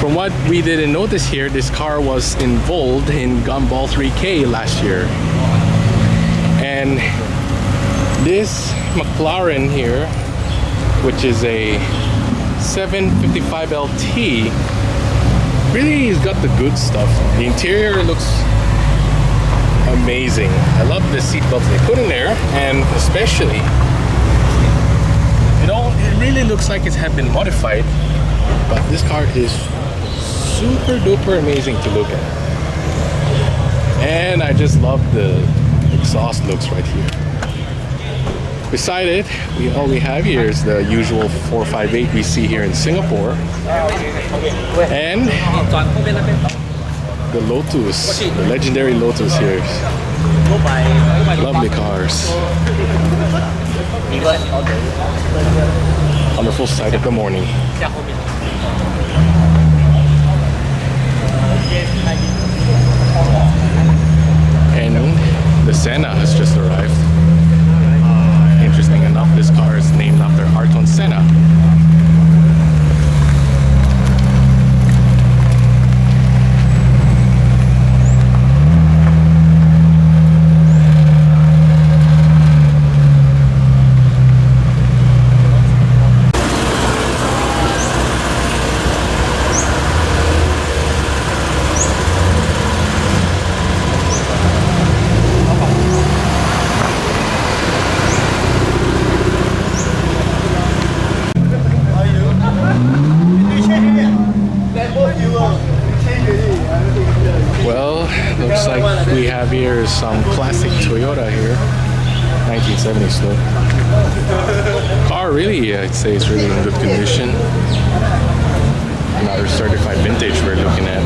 From what we didn't notice here, this car was involved in Gumball 3K last year. And this McLaren here, which is a 755 LT, really has got the good stuff. The interior looks amazing. I love the seat belts they put in there, and especially, it really looks like it had been modified, but this car is super duper amazing to look at. And I just love the exhaust looks right here. Beside it, all we have here is the usual 458 we see here in Singapore. And the Lotus, the legendary Lotus here. Lovely cars. Wonderful sight of the morning. And the Senna has just arrived. Interesting enough, this car is named after Ayrton Senna. Looks like we have here some classic Toyota here, 1970s look. Car really, I'd say it's really in good condition. Another certified vintage we're looking at.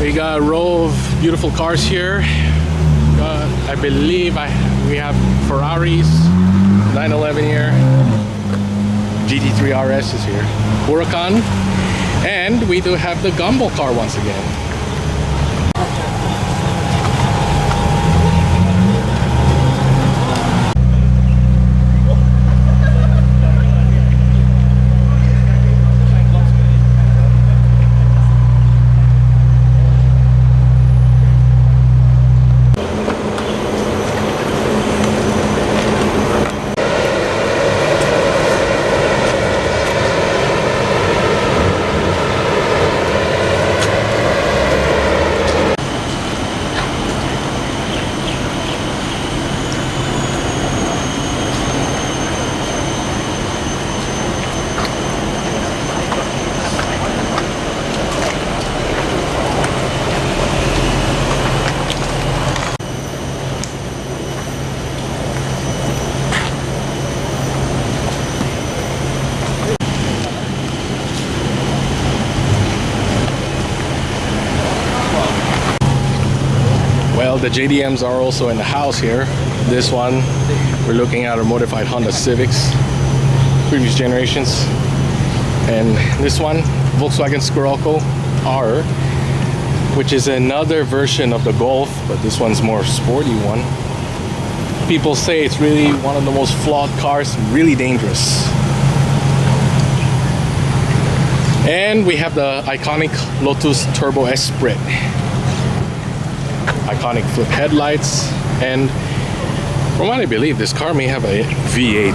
We got a row of beautiful cars here. I believe we have Ferraris, 911 here, GT3 RS is here, Huracan, and we do have the Gumball car once again. Well, the JDMs are also in the house here. This one, we're looking at a modified Honda Civics, previous generations. And this one, Volkswagen Scirocco R, which is another version of the Golf, but this one's more sporty one. People say it's really one of the most flawed cars, really dangerous. And we have the iconic Lotus Turbo S Sprit. Iconic flip headlights, and from what I believe, this car may have a V8.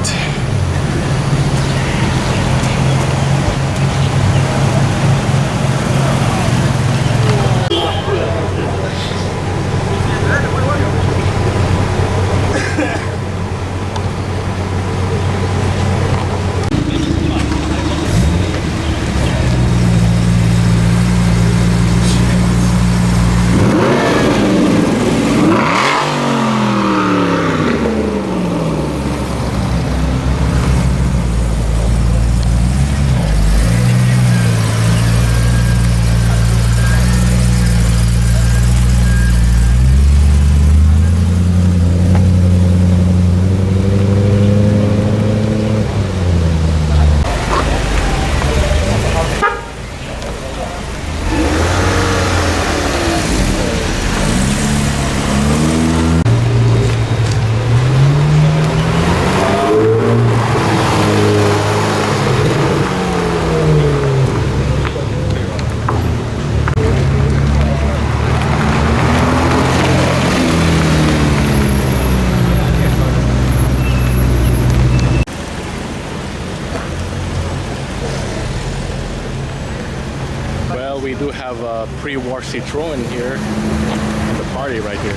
well, we do have a pre-war Citroen here in the party right here.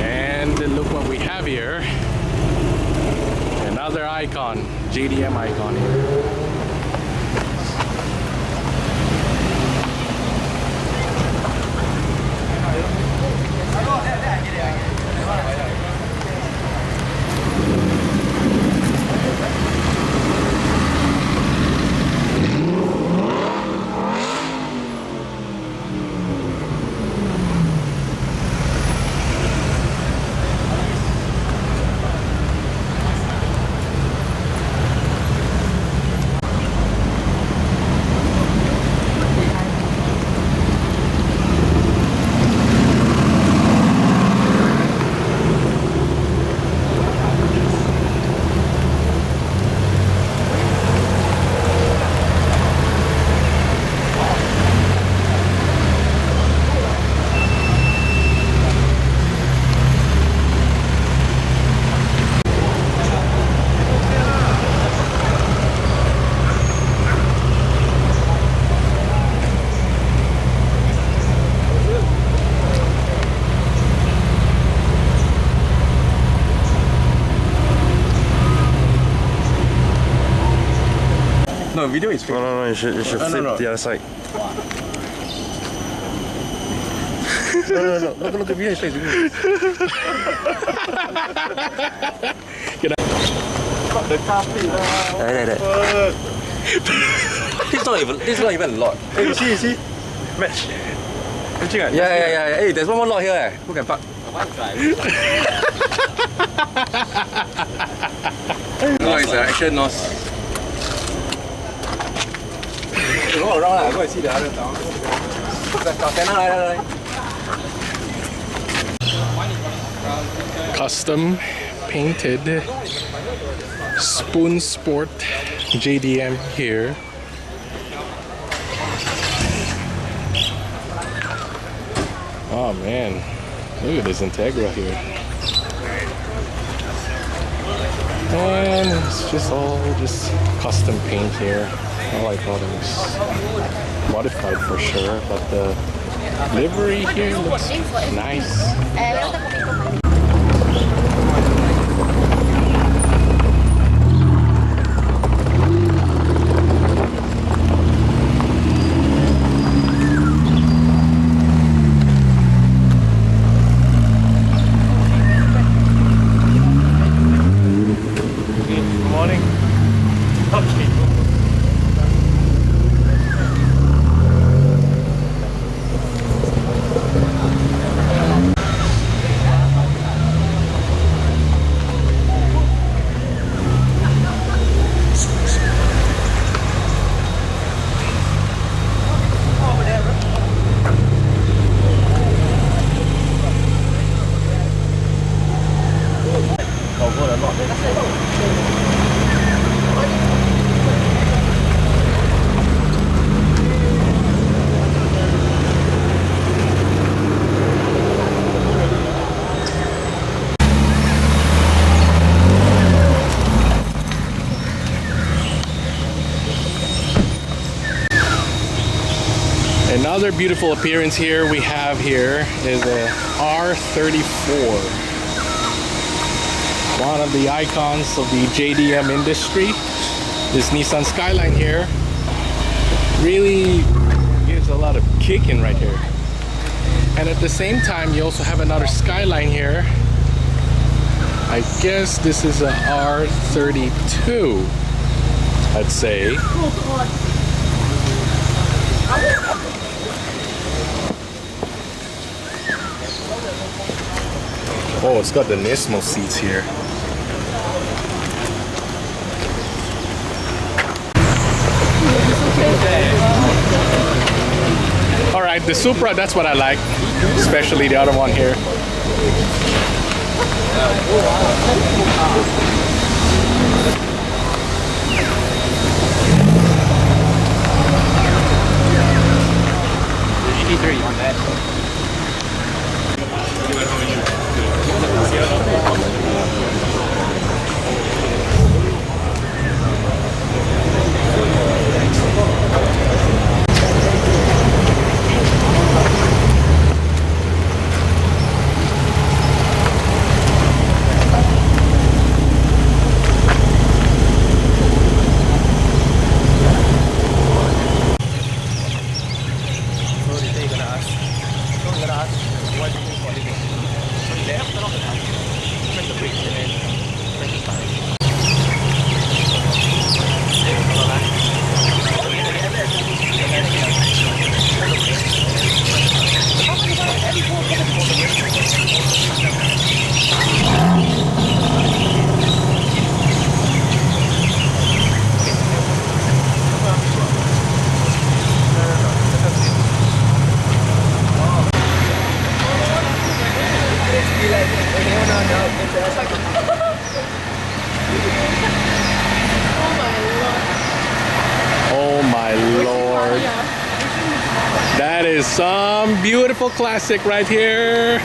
And look what we have here. Another icon, JDM icon here. No, video is fake. No, you should flip the other side. No. Look, video is fake. The car plate. Like. This is not even a lot. Hey, you see? Match. Yeah. Hey, there's one more lot here. Who can park? No, it's an action NOS. Go around lah, go and see the other town. Custom painted Spoon Sport JDM here. Oh man, look at this Integra here. And it's just all just custom paint here. I like all those modified for sure, but the livery here looks nice. Good morning. Okay. Another beautiful appearance here we have here is a R34. One of the icons of the JDM industry. This Nissan Skyline here really gives a lot of kicking right here. And at the same time, you also have another Skyline here. I guess this is a R32, I'd say. Oh, it's got the Nismo seats here. All right, the Supra, that's what I like, especially the other one here. GT3 on that. some beautiful classic right here.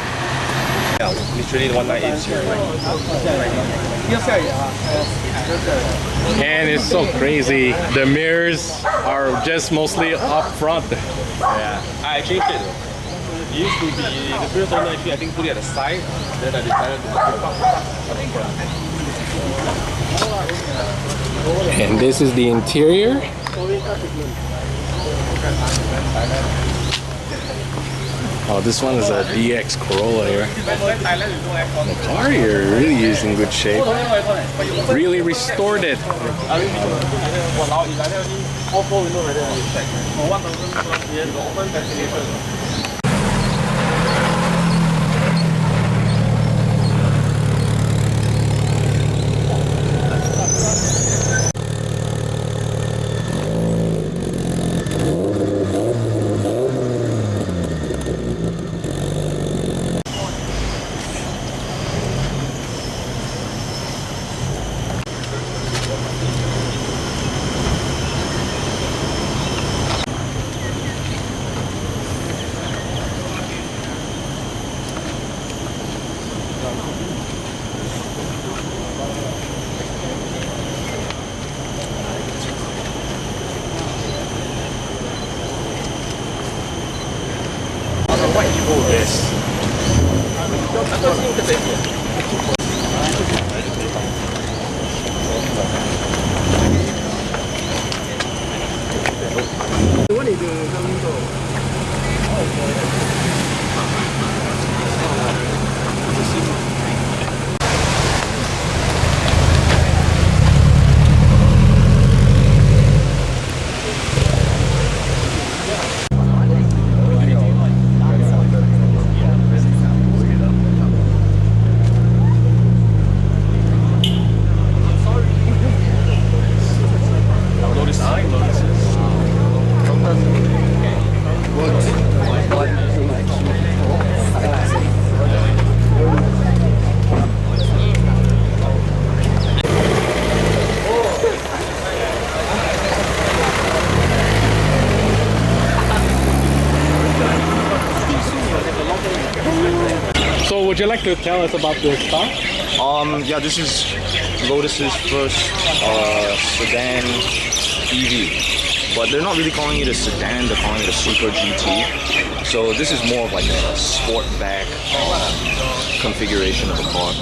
Yeah, literally 198. And it's so crazy. The mirrors are just mostly up front. Yeah, I changed it. It used to be the previous owner actually I think put it at the side. Then I decided to put it up. And this is the interior. Oh, this one is a DX Corolla here. The car here really is in good shape. Really restored it. So would you like to tell us about this car? Yeah, this is Lotus's first sedan EV, but they're not really calling it a sedan, they're calling it a Super GT. So this is more of like a sportback configuration of the car.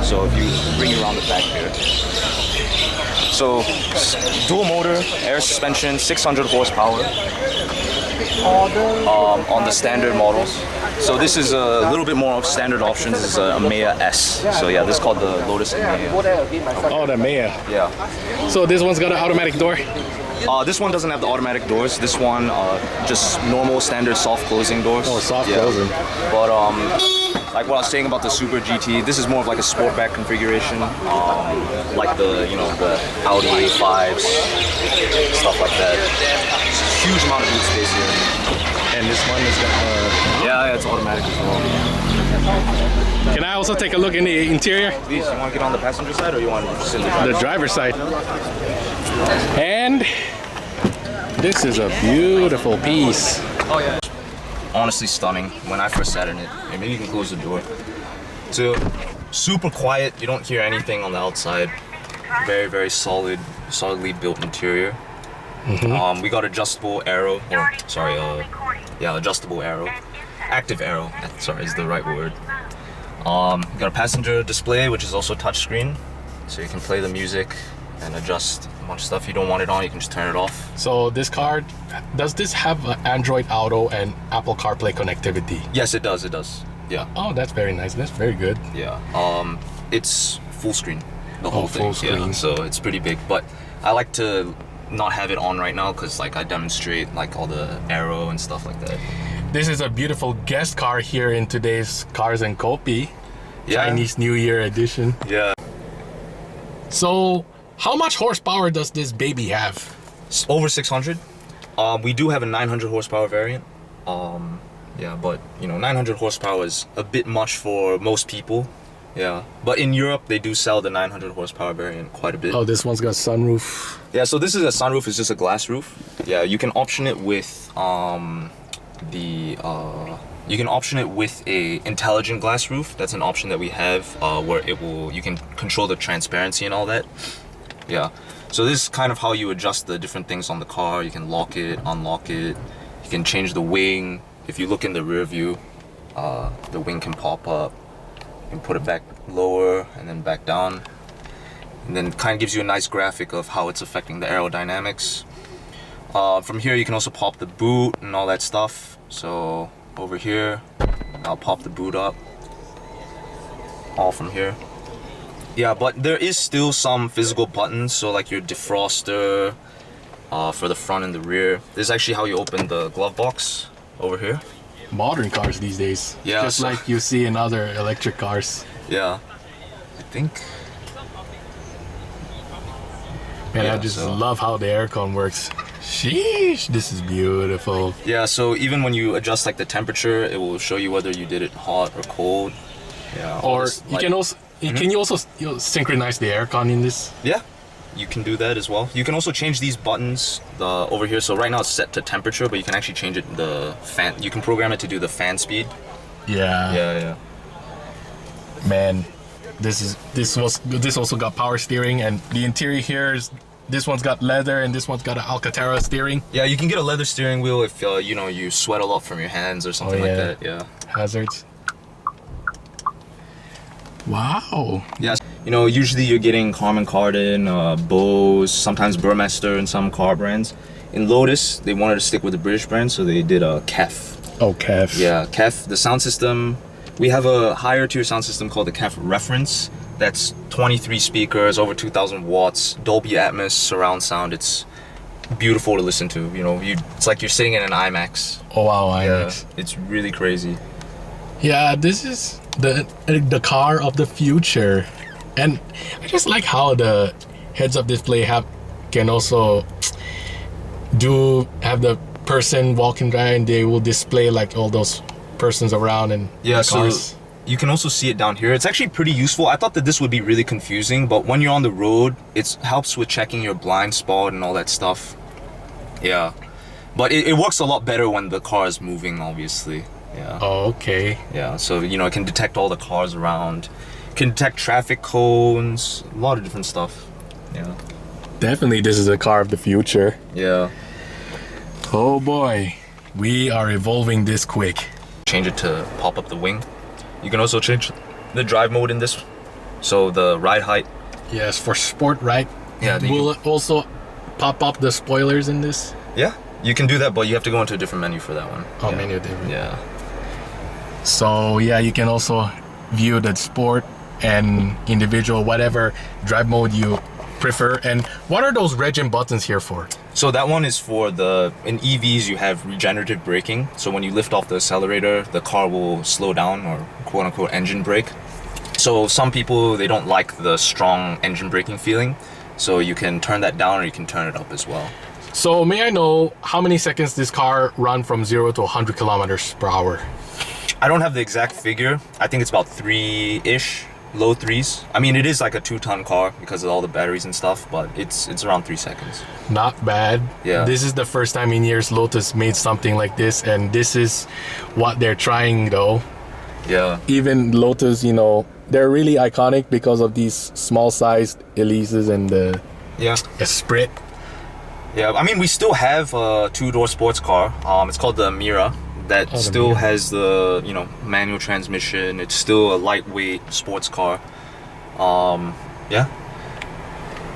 So if you bring it around the back here. So dual motor, air suspension, 600 horsepower on the standard models. So this is a little bit more of standard options. This is a Emeya S. So yeah, this is called the Lotus Emeya. Oh, the Emeya. Yeah. So this one's got an automatic door? This one doesn't have the automatic doors. This one just normal standard soft closing doors. Oh, soft closing. But like what I was saying about the Super GT, this is more of like a sportback configuration, like the the Audi A5s, stuff like that. Huge amount of boot space here. And this one is got Yeah, it's automatic as well. Can I also take a look in the interior? Please, you want to get on the passenger side or you want to sit in the driver's side? And this is a beautiful piece. Oh yeah. Honestly stunning. When I first sat in it, and maybe you can close the door. So super quiet. You don't hear anything on the outside. Very, very solidly built interior. Mm-hmm. We got adjustable arrow, adjustable arrow. Active arrow, sorry, is the right word. We got a passenger display, which is also touchscreen. So you can play the music and adjust a bunch of stuff. If you don't want it on, you can just turn it off. So this car, does this have Android Auto and Apple CarPlay connectivity? Yes, it does, yeah. Oh, that's very nice, that's very good. Yeah, it's full screen, the whole thing. Full screen. Yeah, so it's pretty big, but I like to not have it on right now because like I demonstrate like all the aero and stuff like that. This is a beautiful guest car here in today's Cars and Kopi, Chinese New Year edition. Yeah. So how much horsepower does this baby have? It's over 600. We do have a 900 horsepower variant. Yeah, but 900 horsepower is a bit much for most people. Yeah, but in Europe they do sell the 900 horsepower variant quite a bit. Oh, this one's got sunroof. Yeah, so this is a sunroof, it's just a glass roof. Yeah, you can option it with the you can option it with a intelligent glass roof. That's an option that we have where you can control the transparency and all that. Yeah. So this is kind of how you adjust the different things on the car. You can lock it, unlock it. You can change the wing. If you look in the rear view, the wing can pop up. You can put it back lower and then back down. And then it kind of gives you a nice graphic of how it's affecting the aerodynamics. From here, you can also pop the boot and all that stuff. So over here, I'll pop the boot up. All from here. Yeah, but there is still some physical buttons. So like your defroster for the front and the rear. This is actually how you open the glove box over here. Modern cars these days. Yeah. Just like you see in other electric cars. Yeah. I think. Man, Yeah, I just so- love how the aircon works. Sheesh, this is beautiful. Yeah, so even when you adjust like the temperature, it will show you whether you did it hot or cold. Yeah. all Or this, you like- can also synchronize the aircon in this. Yeah, you can do that as well. You can also change these buttons over here. So right now it's set to temperature, but you can actually change it the fan. You can program it to do the fan speed. Yeah. Yeah. Man, this also got power steering, and the interior here is, this one's got leather and this one's got an Alcantara steering. Yeah, you can get a leather steering wheel if you sweat a lot from your hands or something like yeah. that. Yeah. Hazards. Wow. Yes. Usually you're getting Harman Kardon, Bose, sometimes Burmester in some car brands. In Lotus, they wanted to stick with the British brand, so they did a KEF. Oh, KEF. Yeah, KEF. The sound system, we have a higher tier sound system called the KEF Reference. That's 23 speakers, over 2,000 watts, Dolby Atmos, surround sound. It's beautiful to listen to. It's like you're sitting in an IMAX. Oh wow, Yeah, IMAX. it's really crazy. Yeah, this is the car of the future, and I just like how the heads-up display can also have the person walking by, and they will display like all those persons around and Yeah, the so cars. you can also see it down here. It's actually pretty useful. I thought that this would be really confusing, but when you're on the road, it helps with checking your blind spot and all that stuff. Yeah, but it works a lot better when the car is moving, obviously. Yeah. Oh, okay. Yeah, so it can detect all the cars around, can detect traffic cones, a lot of different stuff. Yeah. Definitely, this is a car of the future. Yeah. Oh boy, we are evolving this quick. Change it to pop up the wing. You can also change the drive mode in this, so the ride height. Yes, for sport, right? Yeah. Will it also pop up the spoilers in this? Yeah, you can do that, but you have to go into a different menu for that one. Oh, yeah. menu different. Yeah. So yeah, you can also view the sport and individual, whatever drive mode you prefer. And what are those regen buttons here for? So that one is for in EVs you have regenerative braking. So when you lift off the accelerator, the car will slow down, or quote unquote engine brake. So some people, they don't like the strong engine braking feeling. So you can turn that down, or you can turn it up as well. So may I know how many seconds this car run from 0 to 100 kilometers per hour? I don't have the exact figure. I think it's about 3-ish, low 3s. I mean, it is like a 2-ton car because of all the batteries and stuff, but it's around 3 seconds. Not bad. Yeah. This is the first time in years Lotus made something like this, and this is what they're trying though. Yeah. Even Lotus, they're really iconic because of these small-sized Elises and the Yeah. Esprit. Yeah. I mean, we still have a 2-door sports car. It's called the Mira. That the still Mira. has the manual transmission. It's still a lightweight sports car. Yeah.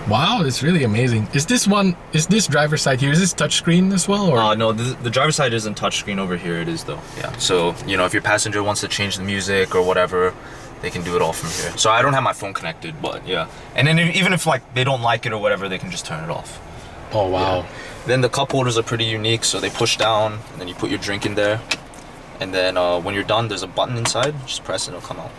Wow, it's really amazing. Is this driver's side here, is this touchscreen as well? Or? No, the driver's side isn't touchscreen over here. It is though. Yeah. So if your passenger wants to change the music or whatever, they can do it all from here. So I don't have my phone connected, but yeah. And then even if they don't like it or whatever, they can just turn it off. Oh, wow. Yeah. Then the cup holders are pretty unique. So they push down, and then you put your drink in there. And then when you're done, there's a button inside. Just press it, it'll come out.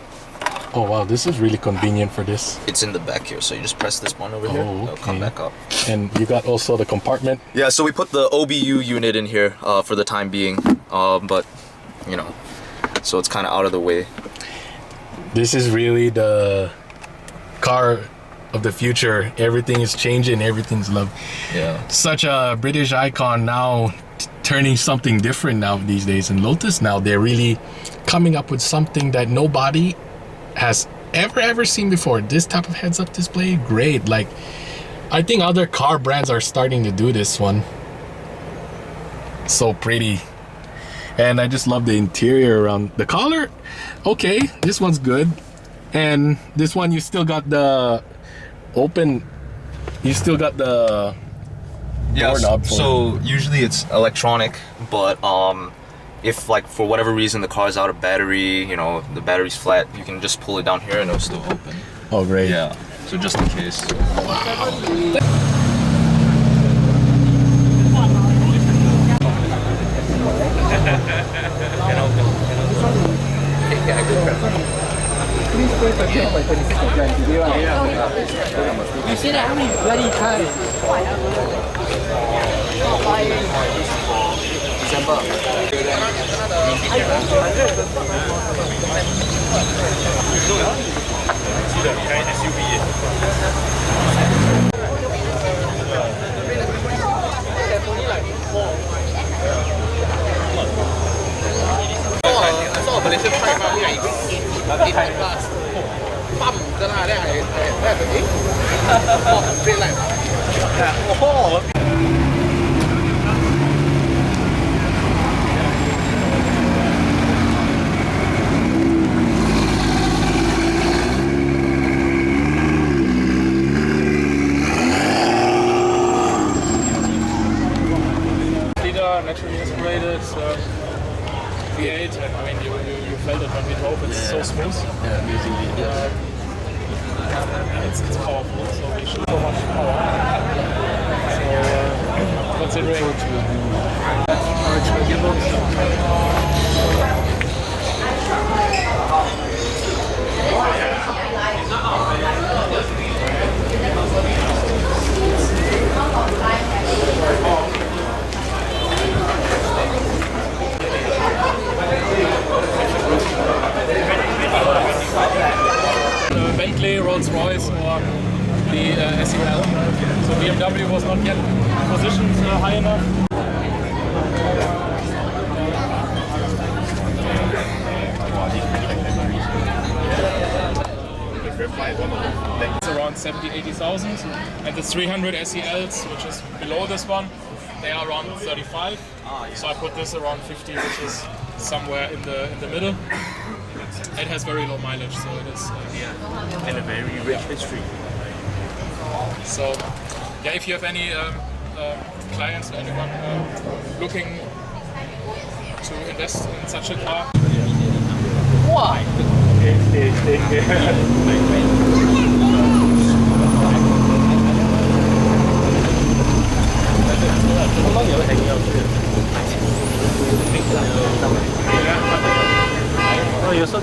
Oh, wow, this is really convenient for this. It's in the back here, so you just press this one over here. Oh, It'll come okay. back up. And you got also the compartment. Yeah, so we put the OBU unit in here for the time being. But, so it's kind of out of the way. This is really the car of the future. Everything is changing, everything's loved. Yeah. Such a British icon now turning something different now these days. And Lotus now, they're really coming up with something that nobody has ever seen before. This type of heads-up display, great. Like, I think other car brands are starting to do this one. So pretty. And I just love the interior around the color. Okay, this one's good. And this one, you still got the open, you still got the doorknob for so usually it's electronic, but if like for whatever reason the car's out of battery, you know, the battery's flat, you can just pull it down here and it'll still open. Oh, great. Yeah, so just in case. You see that? How many bloody cars? I saw a Malaysian truck like 800 plus. Bum, then I straight line. Oh. Naturally aspirated V8, and I mean you felt it when we drove. It's so smooth. Yeah, amazingly. It's powerful, so we shoot so much power. So considering original gearbox. Bentley, Rolls-Royce, or the SEL. So BMW was not yet positioned high enough. It's around 70,000-80,000, and the 300 SELs, which is below this one, they are around 35. So I put this around 50, which is somewhere in the middle. It has very low mileage, so it is And a very rich history. so. Yeah, if you have any clients or anyone looking to invest in such a car. Why? How long you were hanging out here? Oh, you're so...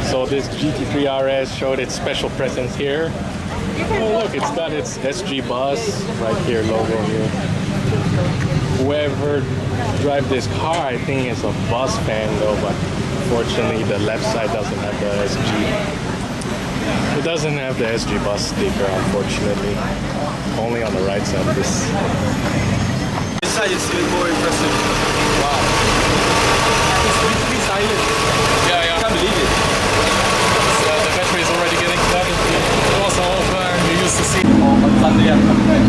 So this GT3 RS showed its special presence here. Oh look, it's got its SG bus right here, logo here. Whoever drive this car, I think is a bus fan though, but unfortunately the left side doesn't have the SG. It doesn't have the SG bus sticker, unfortunately. Only on the right side of this. This side is even more impressive. Wow. It's silent. Yeah, yeah. I can't believe it. The battery is already getting flooded. The doors are open. You used to see. On Sunday I'm coming back.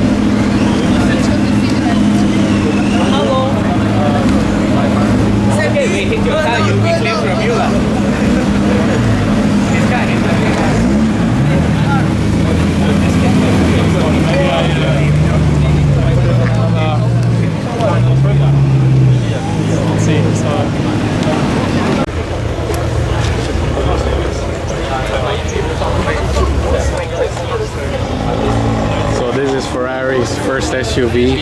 Hello. It's okay, we hit your car, you we claim from you lah. This guy is So this is Ferrari's first SUV.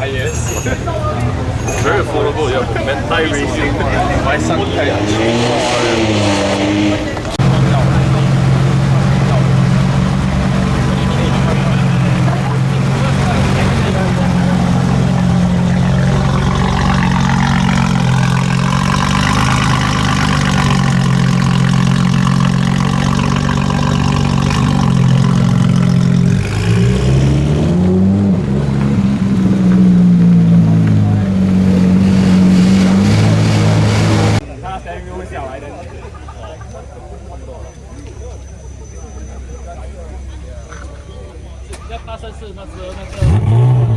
yes. Very affordable, yeah. Mentai Racing. My son要发生事，那时候那个。